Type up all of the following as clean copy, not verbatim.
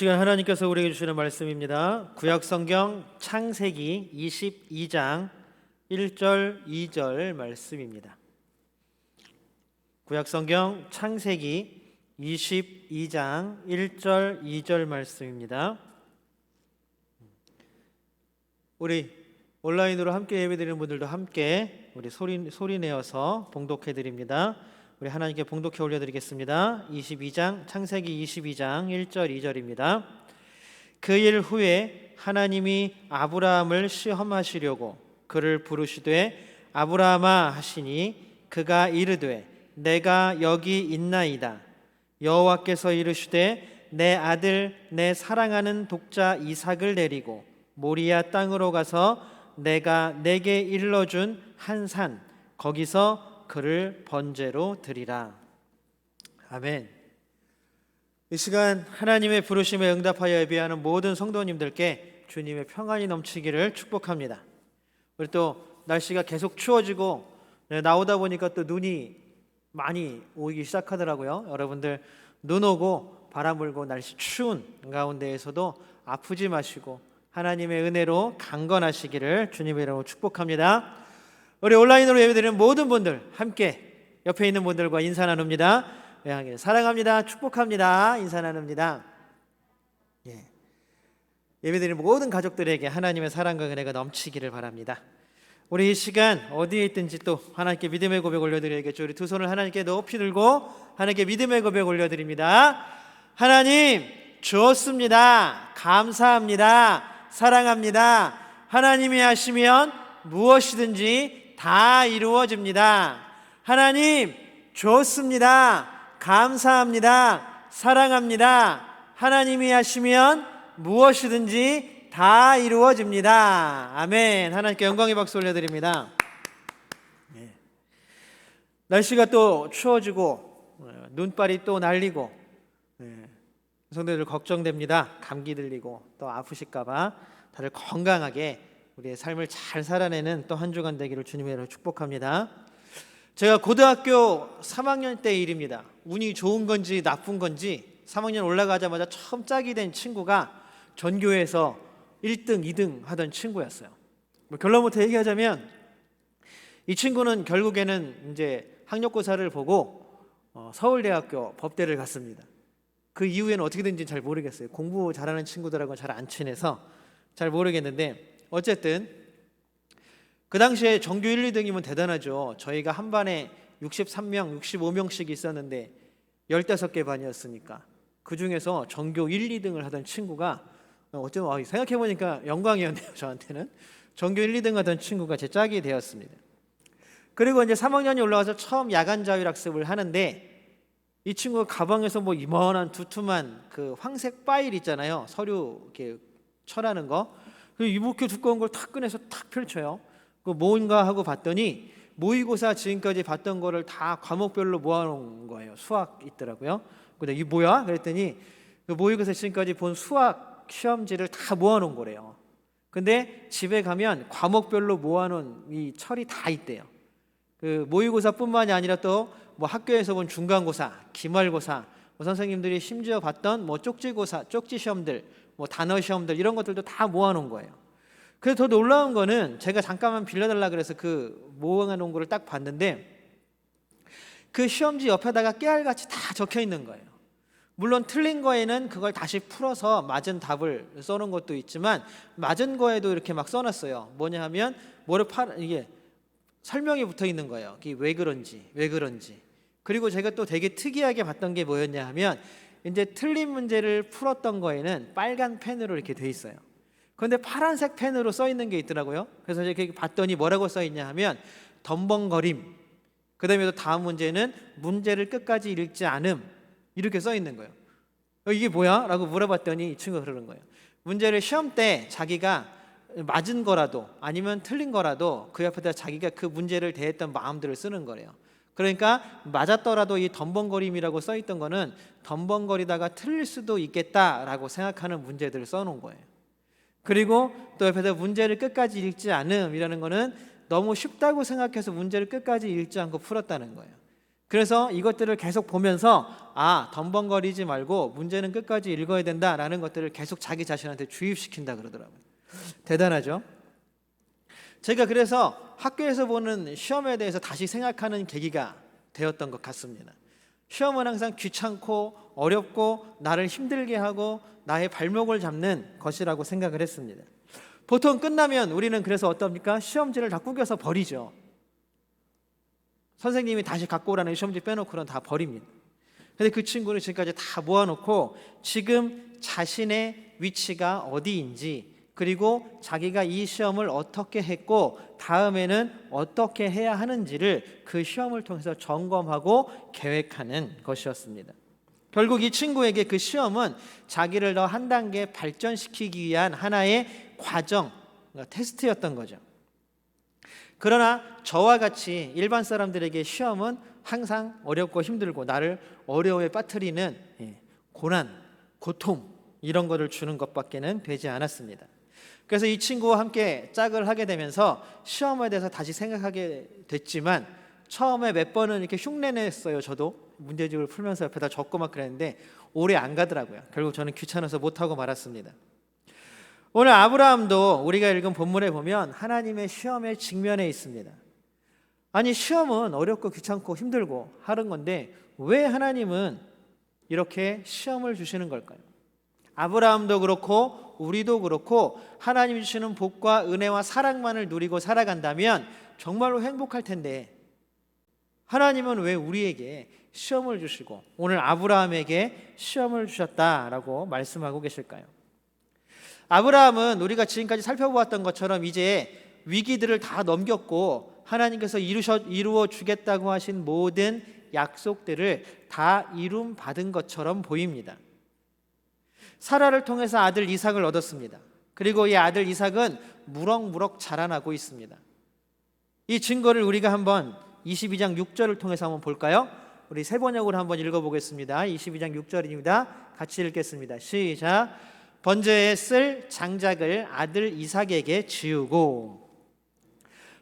시간 하나님께서 우리에게 주시는 말씀입니다. 구약성경 창세기 22장 1절 2절 말씀입니다. 구약성경 창세기 22장 1절 2절 말씀입니다. 우리 온라인으로 함께 예배드리는 분들도 함께 우리 소리 내어서 봉독해 드립니다. 우리 하나님께 봉독해 올려드리겠습니다. 22장 창세기 22장 1절 2절입니다. 그 일 후에 하나님이 아브라함을 시험하시려고 그를 부르시되 아브라함아 하시니 그가 이르되 내가 여기 있나이다. 여호와께서 이르시되 내 아들 내 사랑하는 독자 이삭을 데리고 모리아 땅으로 가서 내가 내게 일러준 한 산 거기서 그를 번제로 드리라. 아멘. 이 시간 하나님의 부르심에 응답하여 예배하는 모든 성도님들께 주님의 평안이 넘치기를 축복합니다. 우리 또 날씨가 계속 추워지고 나오다 보니까 또 눈이 많이 오기 시작하더라고요. 여러분들 눈 오고 바람 불고 날씨 추운 가운데에서도 아프지 마시고 하나님의 은혜로 강건하시기를 주님의 이름으로 축복합니다. 우리 온라인으로 예배드리는 모든 분들 함께 옆에 있는 분들과 인사 나눕니다. 사랑합니다. 축복합니다. 인사 나눕니다. 예배드리는 모든 가족들에게 하나님의 사랑과 은혜가 넘치기를 바랍니다. 우리 이 시간 어디에 있든지 또 하나님께 믿음의 고백 올려드리겠죠. 우리 두 손을 하나님께 높이 들고 하나님께 믿음의 고백 올려드립니다. 하나님 주었습니다. 감사합니다. 사랑합니다. 하나님이 하시면 무엇이든지 다 이루어집니다. 하나님 좋습니다. 감사합니다. 사랑합니다. 하나님이 하시면 무엇이든지 다 이루어집니다. 아멘. 하나님께 영광의 박수 올려드립니다. 날씨가 또 추워지고 눈발이 또 날리고 성도들 걱정됩니다. 감기 들리고 또 아프실까봐 다들 건강하게 우리의 삶을 잘 살아내는 또 한 주간 되기를 주님의 이름으로 축복합니다. 제가 고등학교 3학년 때 일입니다. 운이 좋은 건지 나쁜 건지 3학년 올라가자마자 처음 짝이 된 친구가 전교에서 1등, 2등 하던 친구였어요. 결론부터 얘기하자면 이 친구는 결국에는 이제 학력고사를 보고 서울대학교 법대를 갔습니다. 그 이후에는 어떻게 된지 잘 모르겠어요. 공부 잘하는 친구들하고는 잘 안 친해서 잘 모르겠는데 어쨌든 그 당시에 전교 1, 2등이면 대단하죠. 저희가 한 반에 63명, 65명씩 있었는데 15개 반이었으니까 그 중에서 전교 1, 2등을 하던 친구가 어쩌면 생각해보니까 영광이었네요. 저한테는 전교 1, 2등 하던 친구가 제 짝이 되었습니다. 그리고 이제 3학년이 올라와서 처음 야간 자율학습을 하는데 이 친구가 가방에서 뭐 이만한 두툼한 그 황색 파일 있잖아요. 서류 이렇게 철하는 거. 이렇게 두꺼운 걸 탁 꺼내서 탁 펼쳐요. 그 뭔가 하고 봤더니 모의고사 지금까지 봤던 거를 다 과목별로 모아놓은 거예요. 수학 있더라고요. 근데 이게 뭐야? 그랬더니 그 모의고사 지금까지 본 수학 시험지를 다 모아놓은 거래요. 근데 집에 가면 과목별로 모아놓은 이 철이 다 있대요. 그 모의고사뿐만이 아니라 또 뭐 학교에서 본 중간고사, 기말고사, 선생님들이 심지어 봤던 뭐 쪽지고사, 쪽지 시험들, 뭐 단어 시험들 이런 것들도 다 모아놓은 거예요. 그래서 더 놀라운 거는 제가 잠깐만 빌려달라 그래서 그 모아놓은 거를 딱 봤는데 그 시험지 옆에다가 깨알같이 다 적혀 있는 거예요. 물론 틀린 거에는 그걸 다시 풀어서 맞은 답을 써놓은 것도 있지만 맞은 거에도 이렇게 막 써놨어요. 뭐냐 하면 이게 설명이 붙어 있는 거예요. 이게 왜 그런지. 그리고 제가 또 되게 특이하게 봤던 게 뭐였냐 하면 이제 틀린 문제를 풀었던 거에는 빨간 펜으로 이렇게 돼 있어요. 그런데 파란색 펜으로 써 있는 게 있더라고요. 그래서 이렇게 봤더니 뭐라고 써 있냐 하면 덤벙거림. 그다음에 또 다음 문제는 문제를 끝까지 읽지 않음. 이렇게 써 있는 거예요. 이게 뭐야? 라고 물어봤더니 이 친구가 그러는 거예요. 문제를 시험 때 자기가 맞은 거라도 아니면 틀린 거라도 그 옆에다 자기가 그 문제를 대했던 마음들을 쓰는 거래요. 그러니까 맞았더라도 이 덤벙거림이라고 써 있던 거는 덤벙거리다가 틀릴 수도 있겠다라고 생각하는 문제들을 써놓은 거예요. 그리고 또 옆에서 문제를 끝까지 읽지 않음이라는 거는 너무 쉽다고 생각해서 문제를 끝까지 읽지 않고 풀었다는 거예요. 그래서 이것들을 계속 보면서 덤벙거리지 말고 문제는 끝까지 읽어야 된다라는 것들을 계속 자기 자신한테 주입시킨다 그러더라고요. 대단하죠? 제가 그래서 학교에서 보는 시험에 대해서 다시 생각하는 계기가 되었던 것 같습니다. 시험은 항상 귀찮고 어렵고 나를 힘들게 하고 나의 발목을 잡는 것이라고 생각을 했습니다. 보통 끝나면 우리는 그래서 어떻습니까? 시험지를 다 구겨서 버리죠. 선생님이 다시 갖고 오라는 시험지 빼놓고는 다 버립니다. 근데 그 친구는 지금까지 다 모아놓고 지금 자신의 위치가 어디인지, 그리고 자기가 이 시험을 어떻게 했고 다음에는 어떻게 해야 하는지를 그 시험을 통해서 점검하고 계획하는 것이었습니다. 결국 이 친구에게 그 시험은 자기를 더 한 단계 발전시키기 위한 하나의 과정, 테스트였던 거죠. 그러나 저와 같이 일반 사람들에게 시험은 항상 어렵고 힘들고 나를 어려움에 빠뜨리는 고난, 고통 이런 것을 주는 것밖에는 되지 않았습니다. 그래서 이 친구와 함께 짝을 하게 되면서 시험에 대해서 다시 생각하게 됐지만 처음에 몇 번은 이렇게 흉내냈어요. 저도 문제집을 풀면서 옆에다 적고 막 그랬는데 오래 안 가더라고요. 결국 저는 귀찮아서 못하고 말았습니다. 오늘 아브라함도 우리가 읽은 본문에 보면 하나님의 시험에 직면해 있습니다. 아니, 시험은 어렵고 귀찮고 힘들고 하는 건데 왜 하나님은 이렇게 시험을 주시는 걸까요? 아브라함도 그렇고 우리도 그렇고 하나님이 주시는 복과 은혜와 사랑만을 누리고 살아간다면 정말로 행복할 텐데 하나님은 왜 우리에게 시험을 주시고 오늘 아브라함에게 시험을 주셨다라고 말씀하고 계실까요? 아브라함은 우리가 지금까지 살펴보았던 것처럼 이제 위기들을 다 넘겼고 하나님께서 이루어 주겠다고 하신 모든 약속들을 다 이룸 받은 것처럼 보입니다. 사라를 통해서 아들 이삭을 얻었습니다. 그리고 이 아들 이삭은 무럭무럭 자라나고 있습니다. 이 증거를 우리가 한번 22장 6절을 통해서 한번 볼까요? 우리 세 번역으로 한번 읽어보겠습니다. 22장 6절입니다. 같이 읽겠습니다. 시작. 번제에 쓸 장작을 아들 이삭에게 지우고.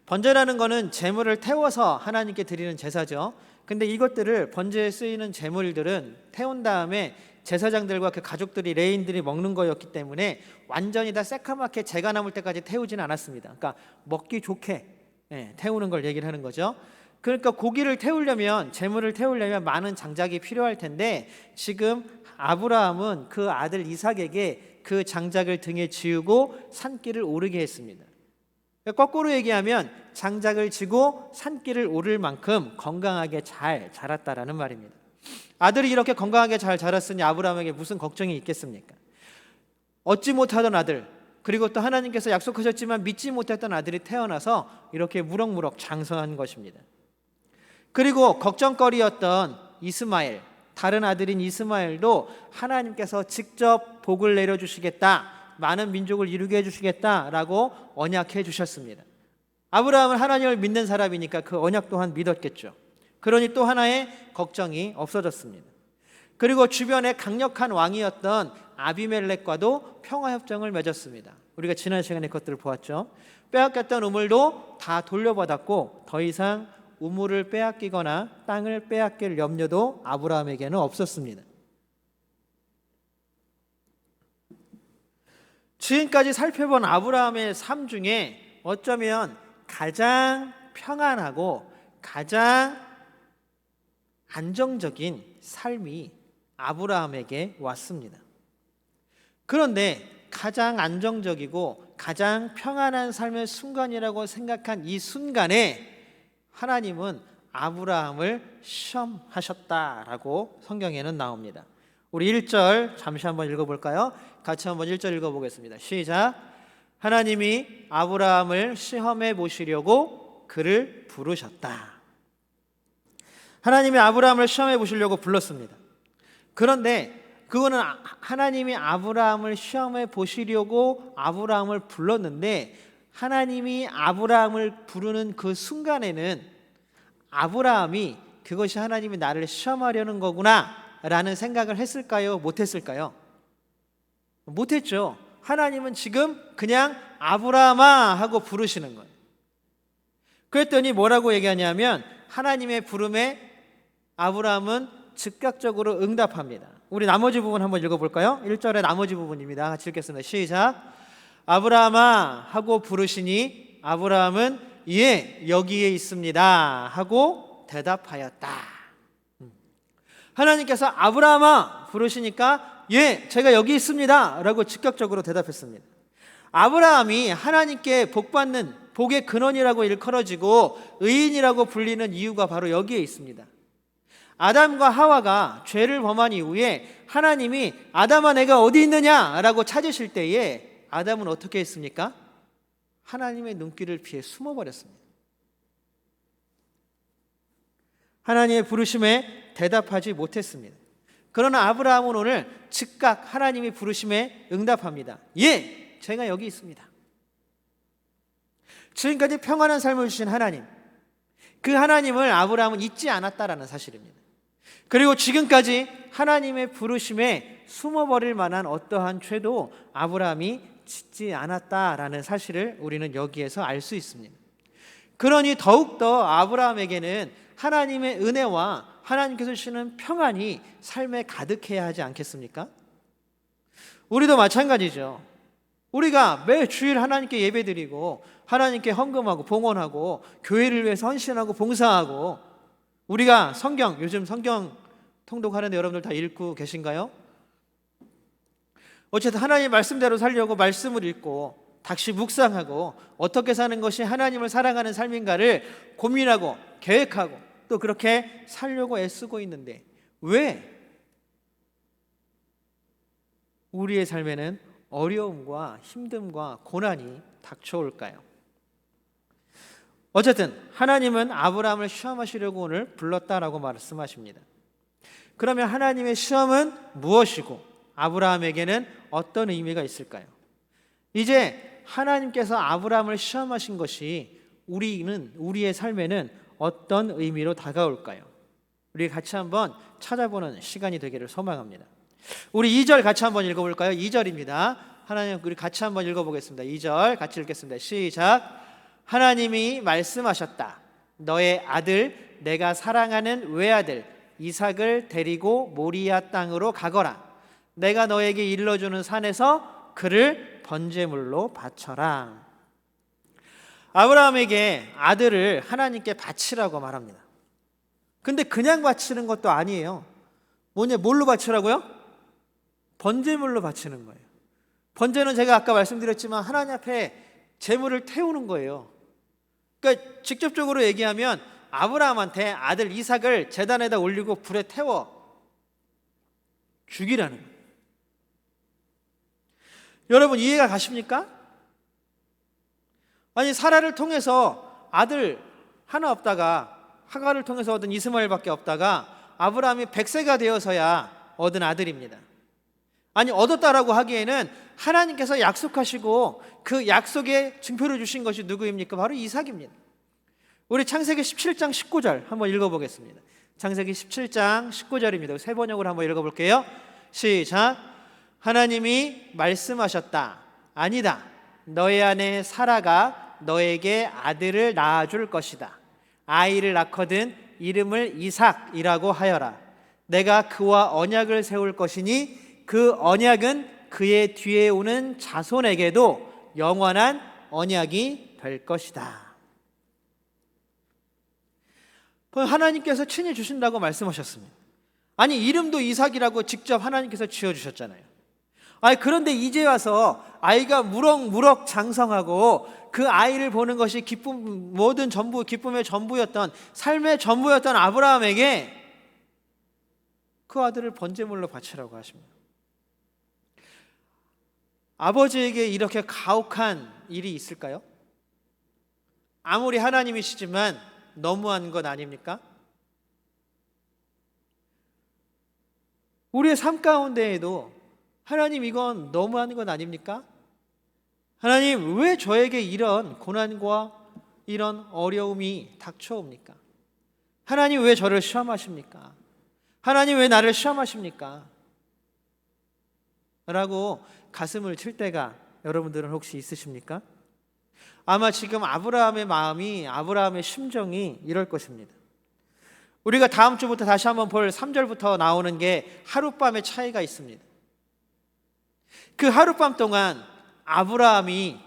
번제라는 것은 제물을 태워서 하나님께 드리는 제사죠. 근데 이것들을 번제에 쓰이는 제물들은 태운 다음에 제사장들과 그 가족들이 레인들이 먹는 거였기 때문에 완전히 다 새카맣게 재가 남을 때까지 태우지는 않았습니다. 그러니까 먹기 좋게 태우는 걸 얘기를 하는 거죠. 그러니까 고기를 태우려면, 제물을 태우려면 많은 장작이 필요할 텐데 지금 아브라함은 그 아들 이삭에게 그 장작을 등에 지우고 산길을 오르게 했습니다. 거꾸로 얘기하면 장작을 지고 산길을 오를 만큼 건강하게 잘 자랐다라는 말입니다. 아들이 이렇게 건강하게 잘 자랐으니 아브라함에게 무슨 걱정이 있겠습니까? 얻지 못하던 아들, 그리고 또 하나님께서 약속하셨지만 믿지 못했던 아들이 태어나서 이렇게 무럭무럭 장성한 것입니다. 그리고 걱정거리였던 이스마엘, 다른 아들인 이스마엘도 하나님께서 직접 복을 내려주시겠다, 많은 민족을 이루게 해주시겠다라고 언약해 주셨습니다. 아브라함은 하나님을 믿는 사람이니까 그 언약 또한 믿었겠죠. 그러니 또 하나의 걱정이 없어졌습니다. 그리고 주변에 강력한 왕이었던 아비멜렉과도 평화협정을 맺었습니다. 우리가 지난 시간에 그것들을 보았죠. 빼앗겼던 우물도 다 돌려받았고 더 이상 우물을 빼앗기거나 땅을 빼앗길 염려도 아브라함에게는 없었습니다. 지금까지 살펴본 아브라함의 삶 중에 어쩌면 가장 평안하고 가장 안정적인 삶이 아브라함에게 왔습니다. 그런데 가장 안정적이고 가장 평안한 삶의 순간이라고 생각한 이 순간에 하나님은 아브라함을 시험하셨다라고 성경에는 나옵니다. 우리 1절 잠시 한번 읽어볼까요? 같이 한번 1절 읽어보겠습니다. 시작. 하나님이 아브라함을 시험해 보시려고 그를 부르셨다. 하나님이 아브라함을 시험해 보시려고 불렀습니다. 그런데 그거는 하나님이 아브라함을 시험해 보시려고 아브라함을 불렀는데 하나님이 아브라함을 부르는 그 순간에는 아브라함이 그것이 하나님이 나를 시험하려는 거구나 라는 생각을 했을까요? 못했을까요? 못했죠. 하나님은 지금 그냥 아브라함아 하고 부르시는 거예요. 그랬더니 뭐라고 얘기하냐면 하나님의 부름에 아브라함은 즉각적으로 응답합니다. 우리 나머지 부분 한번 읽어볼까요? 1절의 나머지 부분입니다. 같이 읽겠습니다. 시작. 아브라함아 하고 부르시니 아브라함은 예 여기에 있습니다 하고 대답하였다. 하나님께서 아브라함아 부르시니까 예 제가 여기 있습니다 라고 즉각적으로 대답했습니다. 아브라함이 하나님께 복받는 복의 근원이라고 일컬어지고 의인이라고 불리는 이유가 바로 여기에 있습니다. 아담과 하와가 죄를 범한 이후에 하나님이 아담아 내가 어디 있느냐라고 찾으실 때에 아담은 어떻게 했습니까? 하나님의 눈길을 피해 숨어버렸습니다. 하나님의 부르심에 대답하지 못했습니다. 그러나 아브라함은 오늘 즉각 하나님이 부르심에 응답합니다. 예, 제가 여기 있습니다. 지금까지 평안한 삶을 주신 하나님, 그 하나님을 아브라함은 잊지 않았다라는 사실입니다. 그리고 지금까지 하나님의 부르심에 숨어버릴 만한 어떠한 죄도 아브라함이 짓지 않았다라는 사실을 우리는 여기에서 알 수 있습니다. 그러니 더욱더 아브라함에게는 하나님의 은혜와 하나님께서 주시는 평안이 삶에 가득해야 하지 않겠습니까? 우리도 마찬가지죠. 우리가 매 주일 하나님께 예배드리고 하나님께 헌금하고 봉헌하고 교회를 위해서 헌신하고 봉사하고 우리가 성경, 요즘 성경 통독하는데 여러분들 다 읽고 계신가요? 어쨌든 하나님의 말씀대로 살려고 말씀을 읽고 다시 묵상하고 어떻게 사는 것이 하나님을 사랑하는 삶인가를 고민하고 계획하고 또 그렇게 살려고 애쓰고 있는데 왜 우리의 삶에는 어려움과 힘듦과 고난이 닥쳐올까요? 어쨌든 하나님은 아브라함을 시험하시려고 오늘 불렀다라고 말씀하십니다. 그러면 하나님의 시험은 무엇이고 아브라함에게는 어떤 의미가 있을까요? 이제 하나님께서 아브라함을 시험하신 것이 우리의 삶에는 어떤 의미로 다가올까요? 우리 같이 한번 찾아보는 시간이 되기를 소망합니다. 우리 2절 같이 한번 읽어볼까요? 2절입니다. 하나님 우리 같이 한번 읽어보겠습니다. 2절 같이 읽겠습니다. 시작. 하나님이 말씀하셨다. 너의 아들 내가 사랑하는 외아들 이삭을 데리고 모리아 땅으로 가거라. 내가 너에게 일러주는 산에서 그를 번제물로 바쳐라. 아브라함에게 아들을 하나님께 바치라고 말합니다. 근데 그냥 바치는 것도 아니에요. 뭘로 바치라고요? 번제물로 바치는 거예요. 번제는 제가 아까 말씀드렸지만 하나님 앞에 제물을 태우는 거예요. 그러니까 직접적으로 얘기하면 아브라함한테 아들 이삭을 제단에다 올리고 불에 태워 죽이라는 거예요. 여러분 이해가 가십니까? 아니 사라를 통해서 아들 하나 없다가 하가를 통해서 얻은 이스마엘밖에 없다가 아브라함이 100세가 되어서야 얻은 아들입니다. 아니 얻었다라고 하기에는 하나님께서 약속하시고 그 약속의 증표를 주신 것이 누구입니까? 바로 이삭입니다. 우리 창세기 17장 19절 한번 읽어보겠습니다. 창세기 17장 19절입니다. 세 번역으로 한번 읽어볼게요. 시작. 하나님이 말씀하셨다. 아니다. 너의 아내 사라가 너에게 아들을 낳아줄 것이다. 아이를 낳거든 이름을 이삭이라고 하여라. 내가 그와 언약을 세울 것이니 그 언약은 그의 뒤에 오는 자손에게도 영원한 언약이 될 것이다. 하나님께서 친히 주신다고 말씀하셨습니다. 아니 이름도 이삭이라고 직접 하나님께서 지어주셨잖아요. 아니 그런데 이제 와서 아이가 무럭무럭 장성하고 그 아이를 보는 것이 기쁨, 모든 전부, 기쁨의 전부였던, 삶의 전부였던 아브라함에게 그 아들을 번제물로 바치라고 하십니다. 아버지에게 이렇게 가혹한 일이 있을까요? 아무리 하나님이시지만 너무한 것 아닙니까? 우리의 삶 가운데에도 하나님 이건 너무한 것 아닙니까? 하나님 왜 저에게 이런 고난과 이런 어려움이 닥쳐옵니까? 하나님 왜 저를 시험하십니까? 하나님 왜 나를 시험하십니까? 라고 가슴을 칠 때가 여러분들은 혹시 있으십니까? 아마 지금 아브라함의 마음이, 아브라함의 심정이 이럴 것입니다. 우리가 다음 주부터 다시 한번 볼 3절부터 나오는 게 하룻밤의 차이가 있습니다. 그 하룻밤 동안 아브라함이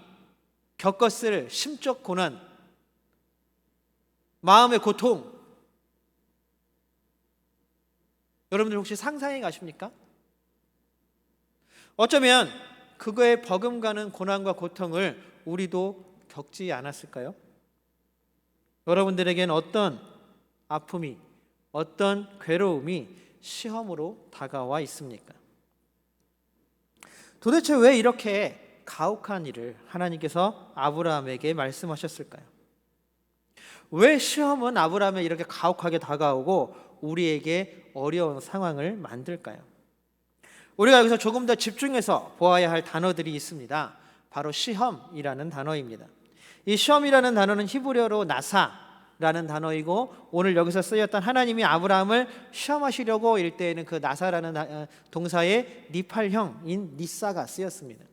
겪었을 심적 고난, 마음의 고통, 여러분들 혹시 상상해 가십니까? 어쩌면 그거에 버금가는 고난과 고통을 우리도 겪지 않았을까요? 여러분들에겐 어떤 아픔이, 어떤 괴로움이 시험으로 다가와 있습니까? 도대체 왜 이렇게 가혹한 일을 하나님께서 아브라함에게 말씀하셨을까요? 왜 시험은 아브라함에 이렇게 가혹하게 다가오고 우리에게 어려운 상황을 만들까요? 우리가 여기서 조금 더 집중해서 보아야 할 단어들이 있습니다. 바로 시험이라는 단어입니다. 이 시험이라는 단어는 히브리어로 나사라는 단어이고, 오늘 여기서 쓰였던 하나님이 아브라함을 시험하시려고 일 때에는 그 나사라는 동사의 니팔형인 니사가 쓰였습니다.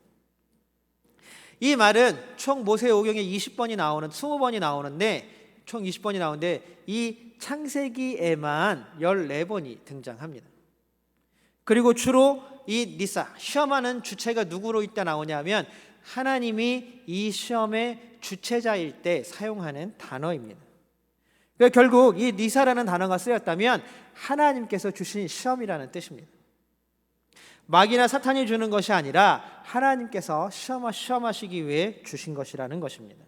이 말은 총 모세오경에 20번이 나오는데 총 20번이 나오는데 이 창세기에만 14번이 등장합니다. 그리고 주로 이 니사, 시험하는 주체가 누구로 이때 나오냐면 하나님이 이 시험의 주체자일 때 사용하는 단어입니다. 그러니까 결국 이 니사라는 단어가 쓰였다면 하나님께서 주신 시험이라는 뜻입니다. 마귀나 사탄이 주는 것이 아니라 하나님께서 시험하시기 위해 주신 것이라는 것입니다.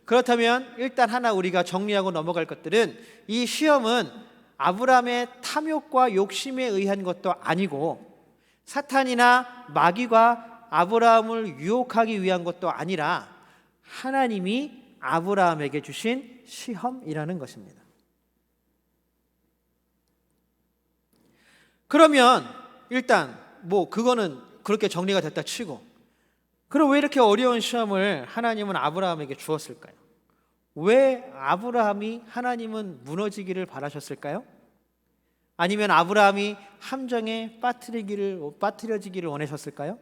그렇다면 일단 하나 우리가 정리하고 넘어갈 것들은, 이 시험은 아브라함의 탐욕과 욕심에 의한 것도 아니고 사탄이나 마귀가 아브라함을 유혹하기 위한 것도 아니라 하나님이 아브라함에게 주신 시험이라는 것입니다. 그러면 일단 그거는 그렇게 정리가 됐다 치고, 그럼 왜 이렇게 어려운 시험을 하나님은 아브라함에게 주었을까요? 왜 아브라함이 하나님은 무너지기를 바라셨을까요? 아니면 아브라함이 함정에 빠뜨려지기를 원하셨을까요?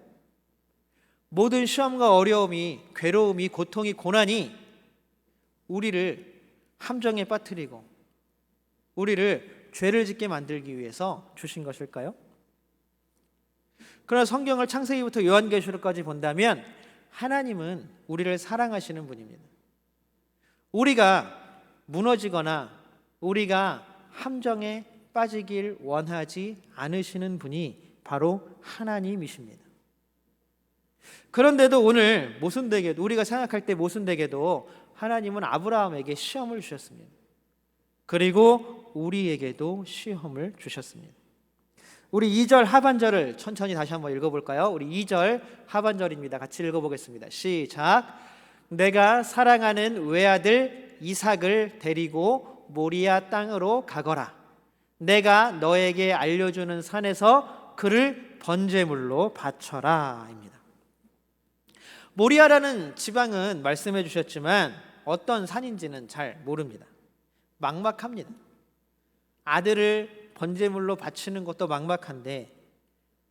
모든 시험과 어려움이, 괴로움이, 고통이, 고난이 우리를 함정에 빠뜨리고 우리를 죄를 짓게 만들기 위해서 주신 것일까요? 그러나 성경을 창세기부터 요한계시록까지 본다면 하나님은 우리를 사랑하시는 분입니다. 우리가 무너지거나 우리가 함정에 빠지길 원하지 않으시는 분이 바로 하나님이십니다. 그런데도 오늘 모순되게도, 우리가 생각할 때 모순되게도 하나님은 아브라함에게 시험을 주셨습니다. 그리고 우리에게도 시험을 주셨습니다. 우리 2절 하반절을 천천히 다시 한번 읽어볼까요? 우리 2절 하반절입니다. 같이 읽어보겠습니다. 시작. 내가 사랑하는 외아들 이삭을 데리고 모리아 땅으로 가거라. 내가 너에게 알려주는 산에서 그를 번제물로 바쳐라 입니다. 모리아라는 지방은 말씀해 주셨지만 어떤 산인지는 잘 모릅니다. 막막합니다. 아들을 번제물로 바치는 것도 막막한데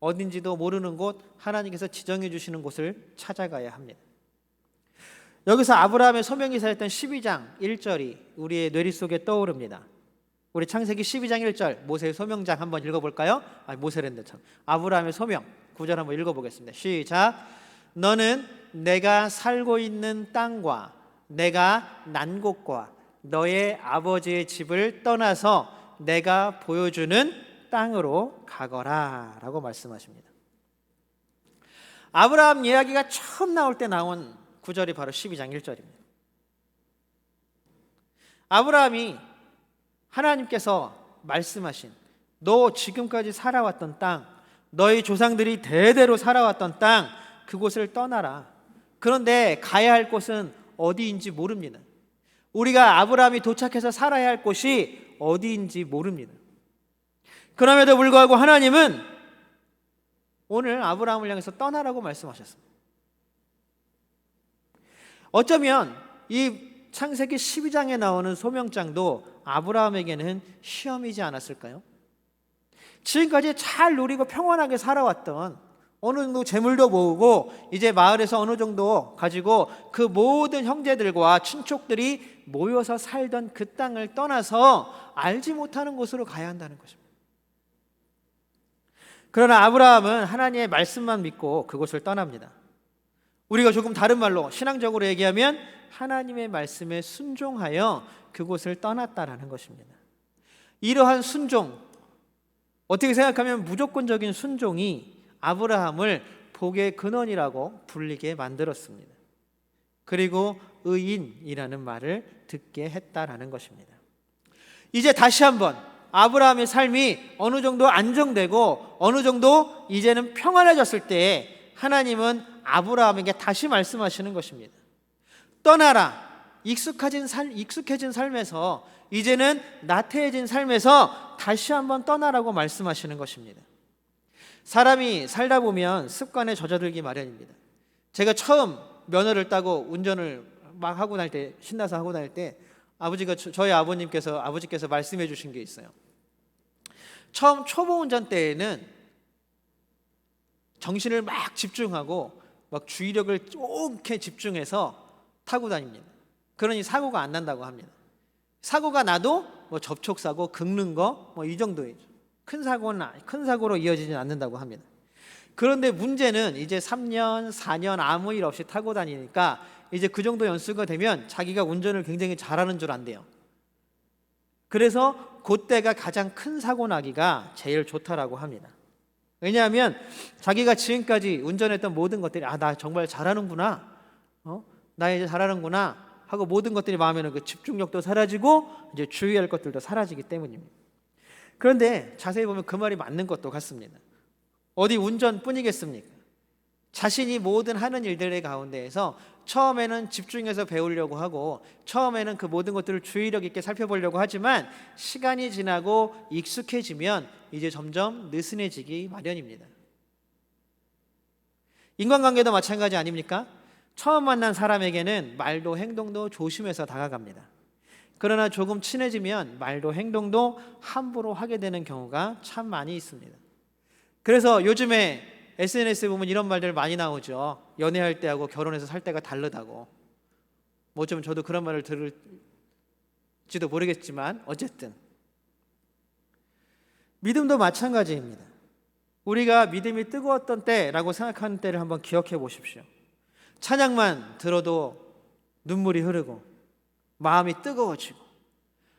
어딘지도 모르는 곳, 하나님께서 지정해 주시는 곳을 찾아가야 합니다. 여기서 아브라함의 소명이 사였던 12장 1절이 우리의 뇌리 속에 떠오릅니다. 우리 창세기 12장 1절 모세의 소명장 한번 읽어볼까요? 모세랜드 참. 아브라함의 소명 9절 한번 읽어보겠습니다. 시작. 너는 내가 살고 있는 땅과 내가 난 곳과 너의 아버지의 집을 떠나서 내가 보여주는 땅으로 가거라 라고 말씀하십니다. 아브라함 이야기가 처음 나올 때 나온 구절이 바로 12장 1절입니다. 아브라함이 하나님께서 말씀하신 너 지금까지 살아왔던 땅, 너희 조상들이 대대로 살아왔던 땅, 그곳을 떠나라. 그런데 가야 할 곳은 어디인지 모릅니다. 우리가 아브라함이 도착해서 살아야 할 곳이 어디인지 모릅니다. 그럼에도 불구하고 하나님은 오늘 아브라함을 향해서 떠나라고 말씀하셨습니다. 어쩌면 이 창세기 12장에 나오는 소명장도 아브라함에게는 시험이지 않았을까요? 지금까지 잘 누리고 평안하게 살아왔던 어느 정도 재물도 모으고 이제 마을에서 어느 정도 가지고 그 모든 형제들과 친족들이 모여서 살던 그 땅을 떠나서 알지 못하는 곳으로 가야 한다는 것입니다. 그러나 아브라함은 하나님의 말씀만 믿고 그곳을 떠납니다. 우리가 조금 다른 말로 신앙적으로 얘기하면 하나님의 말씀에 순종하여 그곳을 떠났다라는 것입니다. 이러한 순종, 어떻게 생각하면 무조건적인 순종이 아브라함을 복의 근원이라고 불리게 만들었습니다. 그리고 의인이라는 말을 듣게 했다라는 것입니다. 이제 다시 한번 아브라함의 삶이 어느 정도 안정되고 어느 정도 이제는 평안해졌을 때 하나님은 아브라함에게 다시 말씀하시는 것입니다. 떠나라. 익숙해진 삶에서, 이제는 나태해진 삶에서 다시 한번 떠나라고 말씀하시는 것입니다. 사람이 살다 보면 습관에 젖어들기 마련입니다. 제가 처음 면허를 따고 운전을 막 하고 날 때, 신나서 하고 다닐 때 저희 아버지께서 말씀해 주신 게 있어요. 처음 초보 운전 때에는 정신을 막 집중하고 막 주의력을 좋게 집중해서 타고 다닙니다. 그러니 사고가 안 난다고 합니다. 사고가 나도 뭐 접촉사고, 긁는 거 뭐 이 정도이죠. 큰 사고로 이어지지 않는다고 합니다. 그런데 문제는 이제 3년, 4년 아무 일 없이 타고 다니니까 이제 그 정도 연수가 되면 자기가 운전을 굉장히 잘하는 줄 안대요. 그래서 그때가 가장 큰 사고 나기가 제일 좋다라고 합니다. 왜냐하면 자기가 지금까지 운전했던 모든 것들이 나 정말 잘하는구나, 나 이제 잘하는구나 하고 모든 것들이 마음에는 그 집중력도 사라지고 이제 주의할 것들도 사라지기 때문입니다. 그런데 자세히 보면 그 말이 맞는 것도 같습니다. 어디 운전뿐이겠습니까? 자신이 모든 하는 일들의 가운데에서 처음에는 집중해서 배우려고 하고 처음에는 그 모든 것들을 주의력 있게 살펴보려고 하지만 시간이 지나고 익숙해지면 이제 점점 느슨해지기 마련입니다. 인간관계도 마찬가지 아닙니까? 처음 만난 사람에게는 말도 행동도 조심해서 다가갑니다. 그러나 조금 친해지면 말도 행동도 함부로 하게 되는 경우가 참 많이 있습니다. 그래서 요즘에 SNS에 보면 이런 말들 많이 나오죠. 연애할 때하고 결혼해서 살 때가 다르다고. 뭐 좀 저도 그런 말을 들을지도 모르겠지만 어쨌든 믿음도 마찬가지입니다. 우리가 믿음이 뜨거웠던 때라고 생각하는 때를 한번 기억해 보십시오. 찬양만 들어도 눈물이 흐르고 마음이 뜨거워지고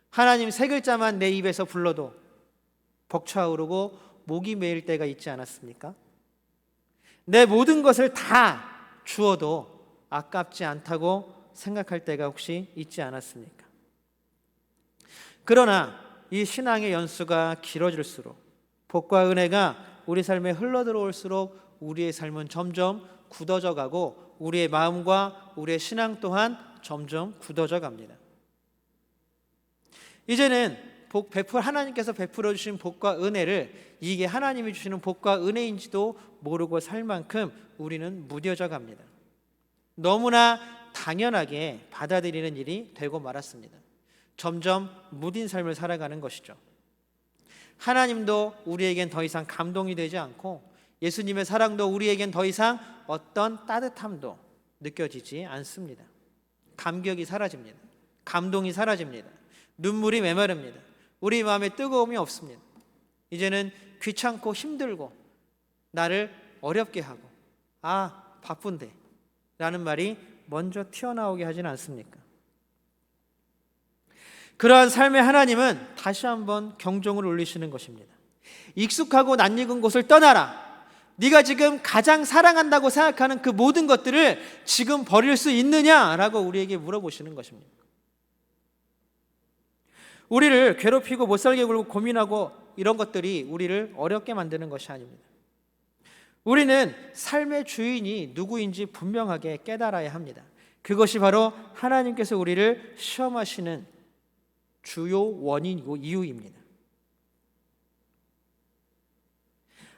하나님 세 글자만 내 입에서 불러도 벅차오르고 목이 메일 때가 있지 않았습니까? 내 모든 것을 다 주어도 아깝지 않다고 생각할 때가 혹시 있지 않았습니까? 그러나 이 신앙의 연수가 길어질수록 복과 은혜가 우리 삶에 흘러들어올수록 우리의 삶은 점점 굳어져 가고 우리의 마음과 우리의 신앙 또한 점점 굳어져 갑니다. 이제는 하나님께서 베풀어 주신 복과 은혜를 이게 하나님이 주시는 복과 은혜인지도 모르고 살 만큼 우리는 무뎌져 갑니다. 너무나 당연하게 받아들이는 일이 되고 말았습니다. 점점 무딘 삶을 살아가는 것이죠. 하나님도 우리에겐 더 이상 감동이 되지 않고 예수님의 사랑도 우리에겐 더 이상 어떤 따뜻함도 느껴지지 않습니다. 감격이 사라집니다. 감동이 사라집니다. 눈물이 메마릅니다. 우리 마음에 뜨거움이 없습니다. 이제는 귀찮고 힘들고 나를 어렵게 하고 바쁜데 라는 말이 먼저 튀어나오게 하진 않습니까? 그러한 삶의 하나님은 다시 한번 경종을 울리시는 것입니다. 익숙하고 낯익은 곳을 떠나라. 네가 지금 가장 사랑한다고 생각하는 그 모든 것들을 지금 버릴 수 있느냐라고 우리에게 물어보시는 것입니다. 우리를 괴롭히고 못살게 굴고 고민하고 이런 것들이 우리를 어렵게 만드는 것이 아닙니다. 우리는 삶의 주인이 누구인지 분명하게 깨달아야 합니다. 그것이 바로 하나님께서 우리를 시험하시는 주요 원인이고 이유입니다.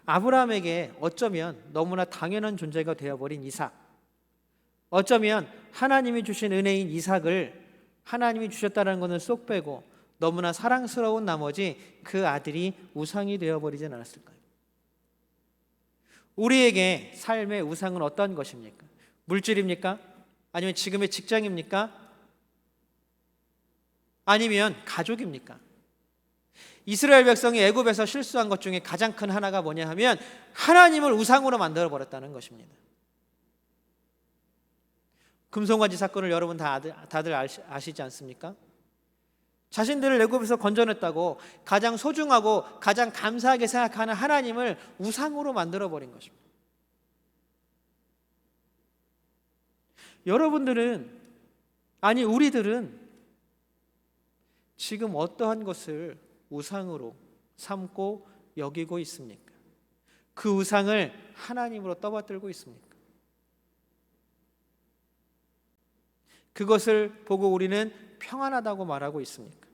아브라함에게 어쩌면 너무나 당연한 존재가 되어버린 이삭, 어쩌면 하나님이 주신 은혜인 이삭을 하나님이 주셨다는 것은 쏙 빼고 너무나 사랑스러운 나머지 그 아들이 우상이 되어버리진 않았을까요? 우리에게 삶의 우상은 어떤 것입니까? 물질입니까? 아니면 지금의 직장입니까? 아니면 가족입니까? 이스라엘 백성이 애굽에서 실수한 것 중에 가장 큰 하나가 뭐냐 하면 하나님을 우상으로 만들어 버렸다는 것입니다. 금송아지 사건을 여러분 다들 아시지 않습니까? 자신들을 애굽에서 건져냈다고 가장 소중하고 가장 감사하게 생각하는 하나님을 우상으로 만들어 버린 것입니다. 여러분들은, 아니 우리들은 지금 어떠한 것을 우상으로 삼고 여기고 있습니까? 그 우상을 하나님으로 떠받들고 있습니까? 그것을 보고 우리는 평안하다고 말하고 있습니까?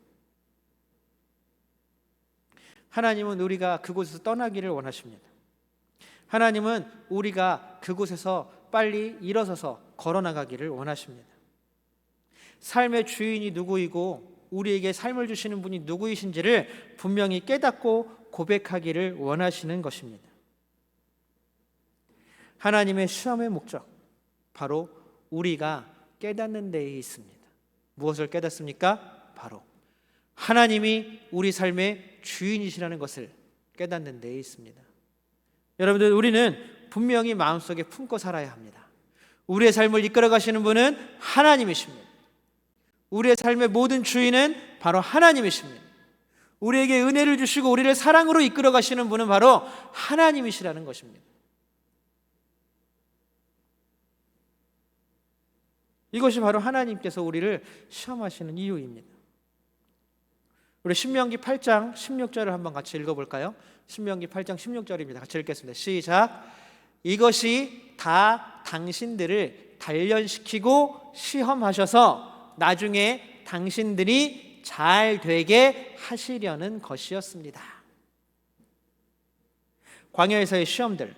하나님은 우리가 그곳에서 떠나기를 원하십니다. 하나님은 우리가 그곳에서 빨리 일어서서 걸어나가기를 원하십니다. 삶의 주인이 누구이고 우리에게 삶을 주시는 분이 누구이신지를 분명히 깨닫고 고백하기를 원하시는 것입니다. 하나님의 시험의 목적, 바로 우리가 깨닫는 데에 있습니다. 무엇을 깨닫습니까? 바로 하나님이 우리 삶의 주인이시라는 것을 깨닫는 데에 있습니다. 여러분들, 우리는 분명히 마음속에 품고 살아야 합니다. 우리의 삶을 이끌어 가시는 분은 하나님이십니다. 우리의 삶의 모든 주인은 바로 하나님이십니다. 우리에게 은혜를 주시고 우리를 사랑으로 이끌어 가시는 분은 바로 하나님이시라는 것입니다. 이것이 바로 하나님께서 우리를 시험하시는 이유입니다. 우리 신명기 8장 16절을 한번 같이 읽어볼까요? 신명기 8장 16절입니다. 같이 읽겠습니다. 시작. 이것이 다 당신들을 단련시키고 시험하셔서 나중에 당신들이 잘 되게 하시려는 것이었습니다. 광야에서의 시험들,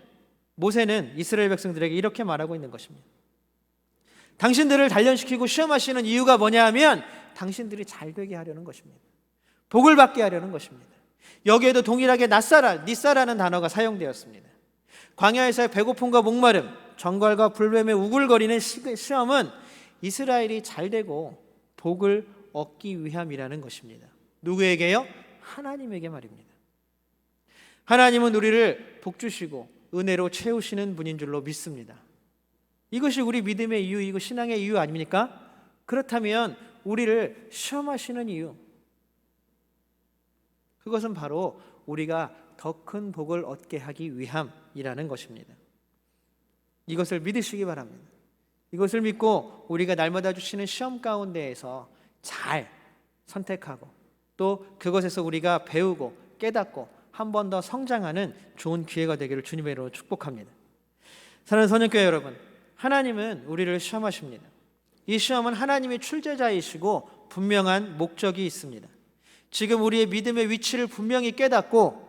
모세는 이스라엘 백성들에게 이렇게 말하고 있는 것입니다. 당신들을 단련시키고 시험하시는 이유가 뭐냐 하면 당신들이 잘 되게 하려는 것입니다. 복을 받게 하려는 것입니다. 여기에도 동일하게 니사라는 단어가 사용되었습니다. 광야에서의 배고픔과 목마름, 정갈과 불뱀의 우글거리는 시험은 이스라엘이 잘 되고 복을 얻기 위함이라는 것입니다. 누구에게요? 하나님에게 말입니다. 하나님은 우리를 복 주시고 은혜로 채우시는 분인 줄로 믿습니다. 이것이 우리 믿음의 이유이고 신앙의 이유 아닙니까? 그렇다면 우리를 시험하시는 이유, 그것은 바로 우리가 더 큰 복을 얻게 하기 위함이라는 것입니다. 이것을 믿으시기 바랍니다. 이것을 믿고 우리가 날마다 주시는 시험 가운데에서 잘 선택하고 또 그것에서 우리가 배우고 깨닫고 한 번 더 성장하는 좋은 기회가 되기를 주님의 이름으로 축복합니다. 사랑하는 선영교회 여러분, 하나님은 우리를 시험하십니다. 이 시험은 하나님이 출제자이시고 분명한 목적이 있습니다. 지금 우리의 믿음의 위치를 분명히 깨닫고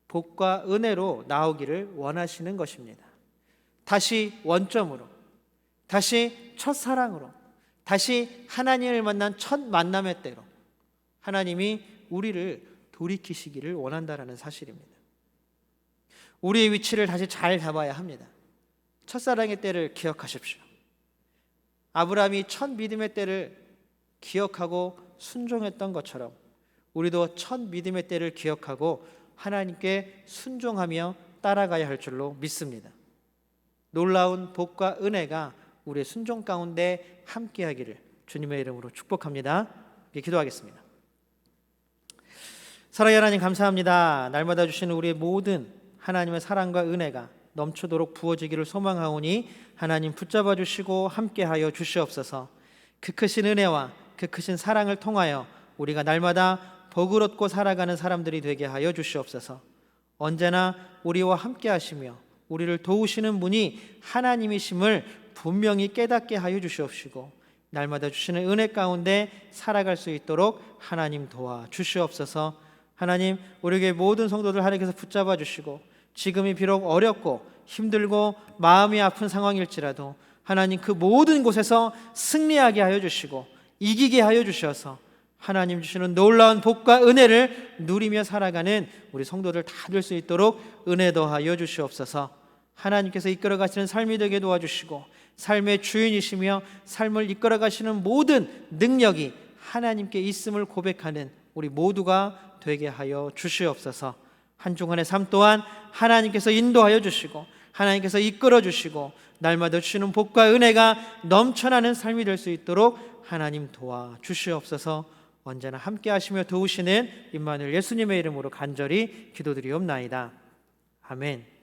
복과 은혜로 나오기를 원하시는 것입니다. 다시 원점으로, 다시 첫사랑으로, 다시 하나님을 만난 첫 만남의 때로 하나님이 우리를 돌이키시기를 원한다는 사실입니다. 우리의 위치를 다시 잘 잡아야 합니다. 첫사랑의 때를 기억하십시오. 아브라함이 첫 믿음의 때를 기억하고 순종했던 것처럼 우리도 첫 믿음의 때를 기억하고 하나님께 순종하며 따라가야 할 줄로 믿습니다. 놀라운 복과 은혜가 우리의 순종 가운데 함께하기를 주님의 이름으로 축복합니다. 기도하겠습니다. 사랑의 하나님, 감사합니다. 날마다 주시는 우리의 모든 하나님의 사랑과 은혜가 넘치도록 부어지기를 소망하오니 하나님 붙잡아 주시고 함께하여 주시옵소서. 그 크신 은혜와 그 크신 사랑을 통하여 우리가 날마다 복을 얻고 살아가는 사람들이 되게 하여 주시옵소서. 언제나 우리와 함께 하시며 우리를 도우시는 분이 하나님이심을 분명히 깨닫게 하여 주시옵시고 날마다 주시는 은혜 가운데 살아갈 수 있도록 하나님 도와 주시옵소서. 하나님, 우리에게 모든 성도들 하나님께서 붙잡아 주시고 지금이 비록 어렵고 힘들고 마음이 아픈 상황일지라도 하나님 그 모든 곳에서 승리하게 하여 주시고 이기게 하여 주셔서 하나님 주시는 놀라운 복과 은혜를 누리며 살아가는 우리 성도들 다 될 수 있도록 은혜 더하여 주시옵소서. 하나님께서 이끌어 가시는 삶이 되게 도와주시고 삶의 주인이시며 삶을 이끌어 가시는 모든 능력이 하나님께 있음을 고백하는 우리 모두가 되게 하여 주시옵소서. 한 주간의 삶 또한 하나님께서 인도하여 주시고 하나님께서 이끌어 주시고 날마다 주시는 복과 은혜가 넘쳐나는 삶이 될 수 있도록 하나님 도와 주시옵소서. 언제나 함께 하시며 도우시는 임마누엘 예수님의 이름으로 간절히 기도드리옵나이다. 아멘.